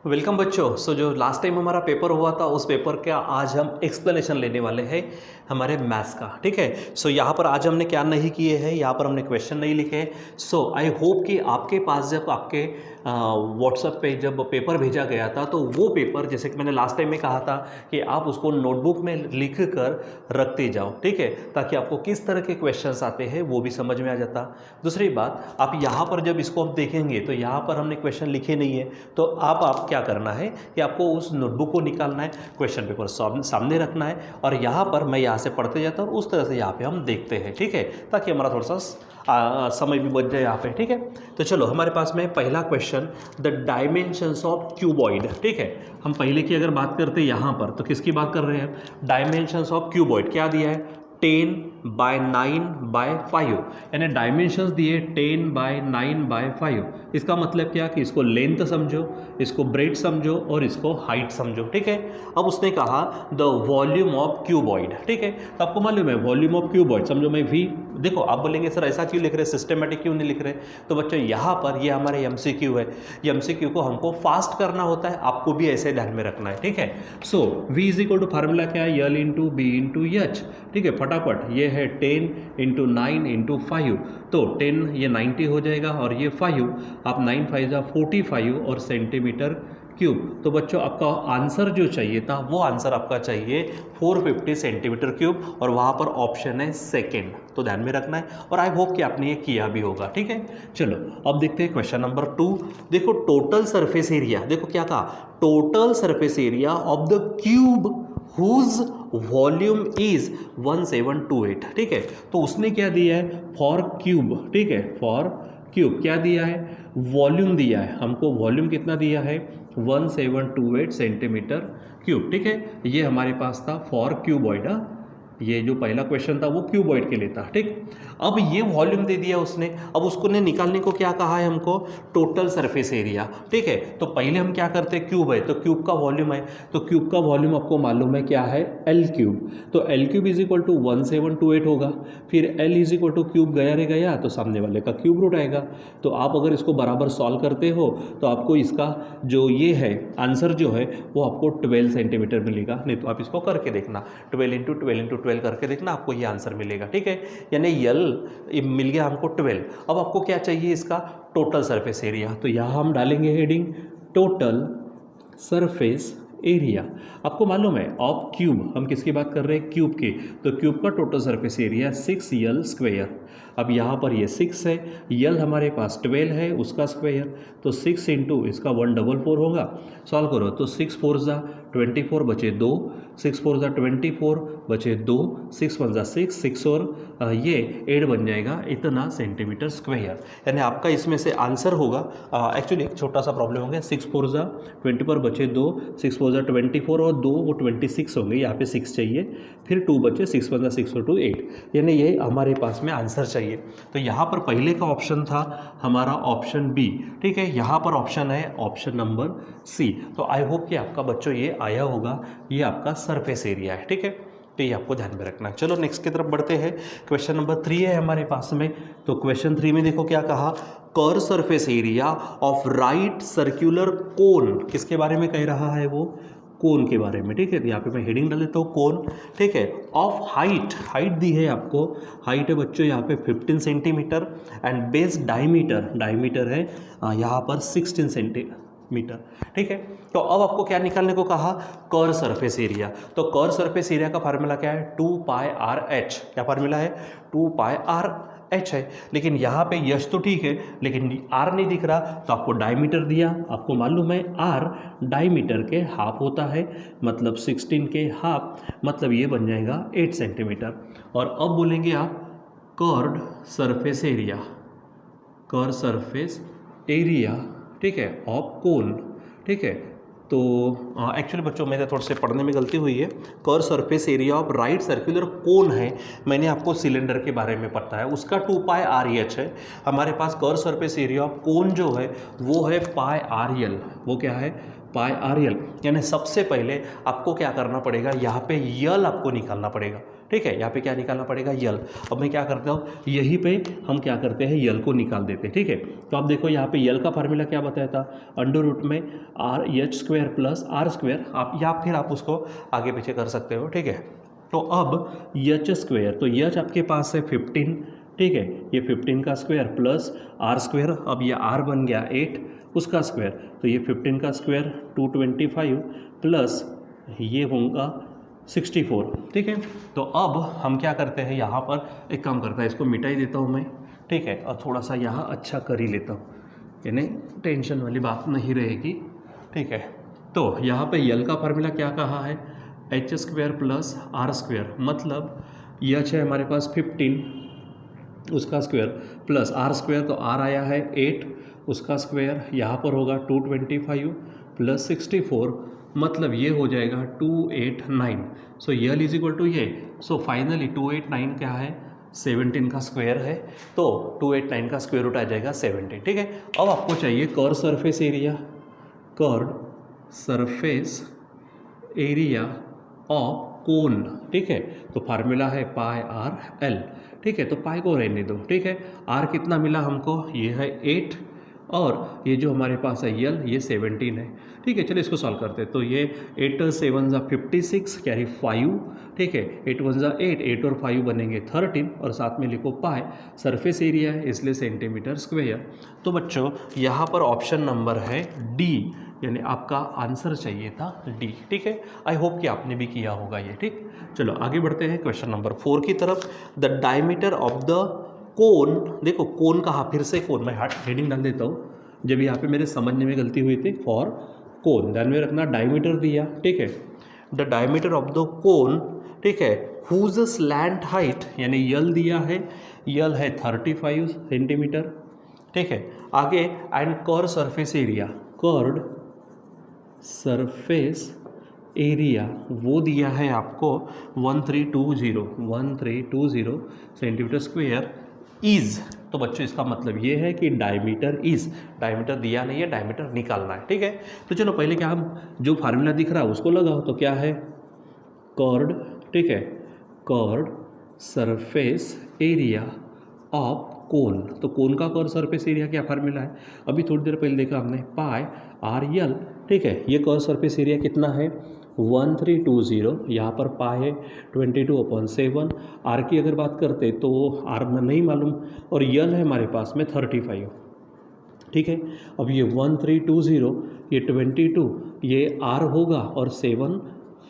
Welcome बच्चों। जो last time हमारा पेपर हुआ था उस पेपर का आज हम एक्सप्लेनेशन लेने वाले हैं हमारे मैथ्स का। ठीक है। यहाँ पर आज हमने क्या नहीं किए हैं, यहाँ पर हमने क्वेश्चन नहीं लिखे हैं। आई होप कि आपके पास जब आपके व्हाट्सएप पे जब पेपर भेजा गया था तो वो पेपर, जैसे कि मैंने लास्ट टाइम में कहा था कि आप उसको नोटबुक में लिख कर रखते जाओ। ठीक है, ताकि आपको किस तरह के क्वेश्चंस आते हैं वो भी समझ में आ जाता। दूसरी बात, आप यहाँ पर जब इसको आप देखेंगे तो यहाँ पर हमने क्वेश्चन लिखे नहीं है, तो आप क्या करना है कि आपको उस नोटबुक को निकालना है, क्वेश्चन पेपर सामने रखना है और यहाँ पर मैं यहाँ से पढ़ते जाता हूँ, उस तरह से यहाँ पे हम देखते हैं। ठीक है, ताकि हमारा थोड़ा सा समय भी बच जाए यहाँ पे। ठीक है, तो चलो हमारे पास में पहला question, the dimensions of cuboid. ठीक है, हम पहले की अगर बात करते हैं यहाँ पर तो किसकी बात कर रहे हैं, डायमेंशंस ऑफ क्यूबॉइड। क्या दिया है, 10/9/5, यानी डायमेंशंस दिए 10/9/5। इसका मतलब क्या कि इसको लेंथ समझो, इसको ब्रेड समझो और इसको हाइट समझो। ठीक है, अब उसने कहा द वॉल्यूम ऑफ क्यूबॉइड। ठीक है, तो आपको मालूम है वॉल्यूम ऑफ क्यूबॉइड समझो, मैं वी, देखो आप बोलेंगे सर ऐसा क्यों लिख रहे, सिस्टमेटिक क्यों नहीं लिख रहे, तो बच्चों यहाँ पर ये हमारे एमसीक्यू है, ये एमसीक्यू को हमको फास्ट करना होता है, आपको भी ऐसे ध्यान में रखना है। ठीक है, so v is equal to formula क्या है, L into B into H. ठीक है, फटाफट ये है 10 इंटू 9 इंटू 5, तो 10 ये 90 हो जाएगा और ये 5, आप 9 5 जा 45 और सेंटीमीटर क्यूब। तो बच्चों आपका आंसर जो चाहिए था वो आंसर आपका चाहिए 450 सेंटीमीटर क्यूब, और वहाँ पर ऑप्शन है सेकेंड, तो ध्यान में रखना है और आई होप कि आपने ये किया भी होगा। ठीक है, चलो अब देखते हैं क्वेश्चन नंबर 2। देखो टोटल सरफेस एरिया, देखो क्या कहा, total surface area of the cube whose volume is 1728। ठीक है, तो उसने क्या दिया है, फॉर क्यूब। ठीक है, फॉर क्यूब क्या दिया है, वॉल्यूम दिया है हमको, वॉल्यूम कितना दिया है 1728 सेंटीमीटर क्यूब। ठीक है, ये हमारे पास था फॉर क्यूबॉइड। ये जो पहला क्वेश्चन था वो क्यूबॉइड के लिए था। ठीक, अब ये वॉल्यूम दे दिया उसने, अब उसको ने निकालने को क्या कहा है हमको, टोटल सरफेस एरिया। ठीक है, तो पहले हम क्या करते हैं, क्यूब है तो क्यूब का वॉल्यूम है, तो क्यूब का वॉल्यूम आपको मालूम है क्या है, एल क्यूब। तो L cube is equal to 1728 होगा, फिर L is equal to cube गया रे गया तो सामने वाले का क्यूब रूट आएगा। तो आप अगर इसको बराबर सॉल्व करते हो तो आपको इसका जो ये है आंसर जो है वो आपको 12 सेंटीमीटर मिलेगा। नहीं तो आप इसको करके देखना, 12 इंटू 12 करके देखना, आपको ये आंसर मिलेगा। ठीक है, यानी यल मिल गया हमको 12। अब आपको क्या चाहिए, इसका टोटल सरफेस एरिया, तो यहाँ हम डालेंगे हेडिंग टोटल सरफेस एरिया। आपको मालूम है ऑफ क्यूब, हम किसकी बात कर रहे हैं, क्यूब की, तो क्यूब का total surface area 6L square. अब यहाँ पर ये 6 है, यल हमारे पास 12 है उसका स्क्वायर, तो 6 इंटू इसका 144 होगा। सॉल्व करो तो 6 4 जा 24 बचे 2, 6 4 जा 24 बचे 2, 6 1 जा 6, 6 और ये 8 बन जाएगा इतना सेंटीमीटर स्क्वायर। यानी आपका इसमें से आंसर होगा, एक्चुअली एक छोटा सा प्रॉब्लम हो गया, 6 4 जा 24 बचे 2, 6 4 जा 24 और 2 वो 26 होंगे, यहाँ पे 6 चाहिए, फिर 2 बचे, 6 1 जा 6 और 2 8, यानी ये हमारे पास में आंसर चाहिए। तो यहाँ पर पहले का ऑप्शन था हमारा ऑप्शन बी। ठीक है, यहाँ पर ऑप्शन है ऑप्शन नंबर सी। तो आई होप कि आपका बच्चों ये आया होगा, ये आपका सरफेस एरिया है। ठीक है, तो ये आपको ध्यान में रखना है। चलो नेक्स्ट की तरफ बढ़ते हैं, क्वेश्चन नंबर 3 है हमारे पास में। तो क्वेश्चन 3 में देखो क्या कहा, curve surface area of right circular cone, किसके बारे में कह रहा है वो, कोन के बारे में। ठीक है, तो यहाँ पे मैं हेडिंग डाल देता हूँ कोन। ठीक है, ऑफ हाइट, हाइट दी है आपको, हाइट है बच्चों यहाँ पे 15 centimetre and base diameter, diameter है यहाँ पर 16 सेंटीमीटर। ठीक है, तो अब आपको क्या निकालने को कहा, कर्व सरफेस एरिया। तो कर्व सरफेस एरिया का फार्मूला क्या है, 2πr/h। क्या फार्मूला है, 2πr/h है, लेकिन यहाँ पे यश तो ठीक है लेकिन r नहीं दिख रहा, तो आपको डायमीटर दिया, आपको मालूम है r डायमीटर के हाफ होता है, मतलब 16 के हाफ, मतलब ये बन जाएगा 8 सेंटीमीटर। और अब बोलेंगे आप curved surface area, curve surface area, ठीक है, ऑफ कोन। ठीक है, तो एक्चुअली बच्चों मेरे थोड़े से पढ़ने में गलती हुई है, curve surface area of right circular cone है, मैंने आपको सिलेंडर के बारे में पढ़ा है, उसका 2πr/h है। हमारे पास curve surface area of cone जो है वो है πr/l, वो क्या है पाई आर यल। यानी सबसे पहले आपको क्या करना पड़ेगा, यहाँ पे यल आपको निकालना पड़ेगा, ठीक है। यहाँ पे क्या निकालना पड़ेगा, यल। अब मैं क्या करता हूँ, यहीं पे हम क्या करते हैं, यल को निकाल देते हैं, ठीक है। तो आप देखो यहाँ पे यल का फार्मूला क्या बताया था, अंडर रूट में R H square plus R square, आप या फिर आप उसको आगे पीछे कर सकते हो, ठीक है। तो अब एच स्क्वायर, तो एच आपके पास है 15, ठीक है, ये 15 का स्क्वायर प्लस आर स्क्वायर, अब ये आर बन गया 8 उसका स्क्वायर, तो ये 15 का स्क्वायर 225 प्लस ये होगा 64, ठीक है। तो अब हम क्या करते हैं, यहाँ पर एक काम करता है, इसको मिटा ही देता हूँ मैं, ठीक है, और थोड़ा सा यहाँ अच्छा कर ही लेता हूँ, यानी टेंशन वाली बात नहीं रहेगी, ठीक है। तो यहाँ पे यल का फार्मूला क्या कहा है, H square plus R square, मतलब एच है हमारे पास 15 उसका स्क्वायर प्लस आर स्क्वायर, तो आर आया है 8 उसका स्क्वायर, यहाँ पर होगा 225 प्लस 64, मतलब ये हो जाएगा 289। सो यल इज इक्वल टू ये, सो फाइनली 289 क्या है, 17 का स्क्वायर है, तो 289 का स्क्वायर रूट आ जाएगा 17, ठीक है। अब आपको चाहिए curve surface area, curve surface area of कोन, ठीक है। तो फार्मूला है पाई आर एल, ठीक है, तो पाई को रहने दो, ठीक है। आर कितना मिला हमको, ये है 8, और ये जो हमारे पास है यल, ये 17 है, ठीक है। चलिए इसको सॉल्व करते हैं, तो ये 8 7 ज़ा 56 कैरी 5, ठीक है, 8 1 ज़ा 8, 8 और 5 बनेंगे 13, और साथ में लिखो पाई, सरफेस एरिया है इसलिए सेंटीमीटर स्क्वायर। तो बच्चों यहाँ पर ऑप्शन नंबर है डी, यानी आपका आंसर चाहिए था डी, ठीक है। आई होप कि आपने भी किया होगा ये, ठीक। चलो आगे बढ़ते हैं क्वेश्चन नंबर 4 की तरफ। The diameter of the cone, देखो कोन कहा, फिर से कोन, मैं हेडिंग डाल देता हूँ, जब यहाँ पे मेरे समझने में गलती हुई थी, फॉर कोन, ध्यान में रखना डायमीटर दिया, ठीक है। The diameter of the cone, ठीक है, हुज स्लैंट हाइट, यानी यल दिया है, यल है 35 सेंटीमीटर, ठीक है। आगे and curve surface area, curve surface area वो दिया है आपको 1320 सेंटीमीटर स्क्वायर इज। तो बच्चों इसका मतलब ये है कि डायमीटर इज, डायमीटर दिया नहीं है, डायमीटर निकालना है, ठीक है। तो चलो पहले क्या, हम जो फार्मूला दिख रहा है उसको लगाओ, तो क्या है, कर्व्ड, ठीक है, कर्व्ड सरफेस एरिया ऑफ कोन। तो कोन का कर्व सरफेस एरिया क्या फार्मूला है, अभी थोड़ी देर पहले देखा हमने, पाई आर यल, ठीक है। ये कर्व सरफेस एरिया कितना है 1320, यहाँ पर पाई है 22/7, आर की अगर बात करते तो आर नहीं मालूम, और यल है हमारे पास में 35, ठीक है। अब ये 1320, ये 22, ये आर होगा, और 7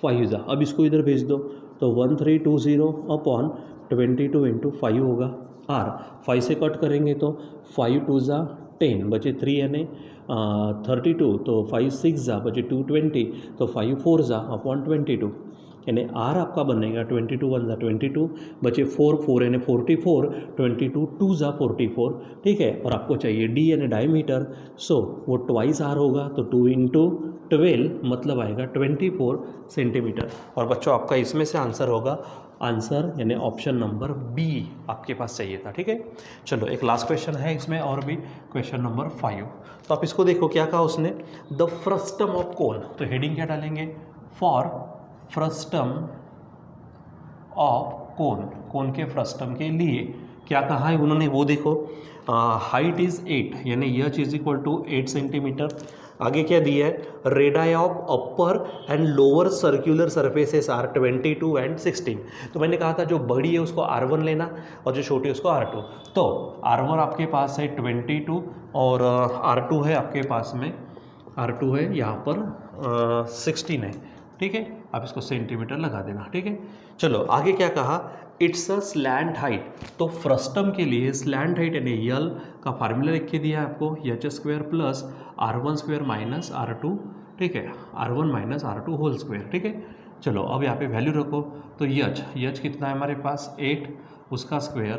5 जा, अब इसको इधर भेज दो, तो 1320/22 × 5 होगा आर, 5 से कट करेंगे तो 5 2 जा 10, बचे 3 यानी 32, तो 5 6 जा बचे 220, तो 5 4 जा अपॉन 22, यानी आर आपका बनेगा 22 1 जा 22, बचे 4 4 यानी 44, 22 2 जा 44, ठीक है। और आपको चाहिए डी यानी डायमीटर, सो वो ट्वाइस आर होगा, तो 2 × 12 मतलब आएगा 24 सेंटीमीटर। और बच्चों आपका इसमें से आंसर होगा, आंसर यानी ऑप्शन नंबर बी आपके पास चाहिए था, ठीक है। चलो एक लास्ट क्वेश्चन है इसमें और भी, क्वेश्चन नंबर 5। तो आप इसको देखो क्या कहा उसने, द फ्रस्टम ऑफ कोन, तो हेडिंग क्या डालेंगे, फॉर फ्रस्टम ऑफ कोन, कोन के फ्रस्टम के लिए क्या कहा है उन्होंने, वो देखो, हाइट इज़ 8, यानी H is equal to 8 centimetre. आगे क्या दिया है, radii of upper and lower circular surfaces are 22 and 16। तो मैंने कहा था जो बड़ी है उसको R1 लेना, और जो छोटी है उसको R2। तो R1 आपके पास है 22, और R2 है आपके पास में, R2 है यहाँ पर 16 है, ठीक है। आप इसको सेंटीमीटर लगा देना, ठीक है। चलो आगे क्या कहा, इट्स अ स्लैंट हाइट, तो फ्रस्टम के लिए स्लैंट हाइट यानी यल का फार्मूला लिख के दिया है आपको, H square plus R1 square minus R2, ठीक है, R1 minus R2 whole square, ठीक है। चलो अब यहाँ पे वैल्यू रखो, तो एच कितना है हमारे पास 8 उसका स्क्वायर,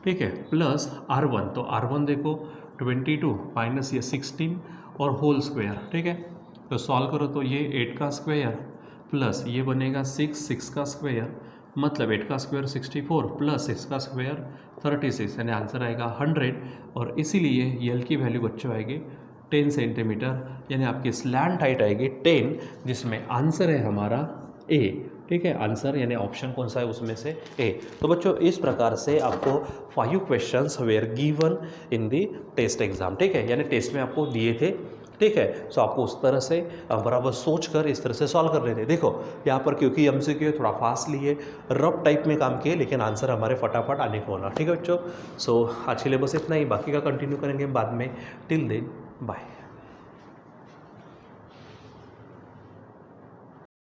ठीक है, प्लस R1, तो R1 देखो 22 माइनस ये 16 और होल स्क्वायर, ठीक है। तो सॉल्व करो तो ये 8 का स्क्वायर प्लस ये बनेगा 6 का स्क्वायर, मतलब 8 का स्क्वायर 64 प्लस 6 का स्क्वायर 36, यानी आंसर आएगा 100, और इसीलिए यल की वैल्यू बच्चों आएगी 10 सेंटीमीटर, यानी आपकी स्लैंट हाइट आएगी 10, जिसमें आंसर है हमारा ए। ठीक है, आंसर यानी ऑप्शन कौन सा है उसमें से ए। तो बच्चों इस प्रकार से आपको 5 questions were given in the test exam. ठीक है, यानी टेस्ट में आपको दिए थे। ठीक है, सो आपको उस तरह से बराबर सोच कर इस तरह से सॉल्व कर लेते। देखो यहाँ पर क्योंकि एमसीक्यू थोड़ा फास्ट लिए, रफ टाइप में काम किए, लेकिन आंसर हमारे फटाफट आने को होना। ठीक है बच्चों, सो आज के लिए बस इतना ही, बाकी का कंटिन्यू करेंगे बाद में। Till then bye.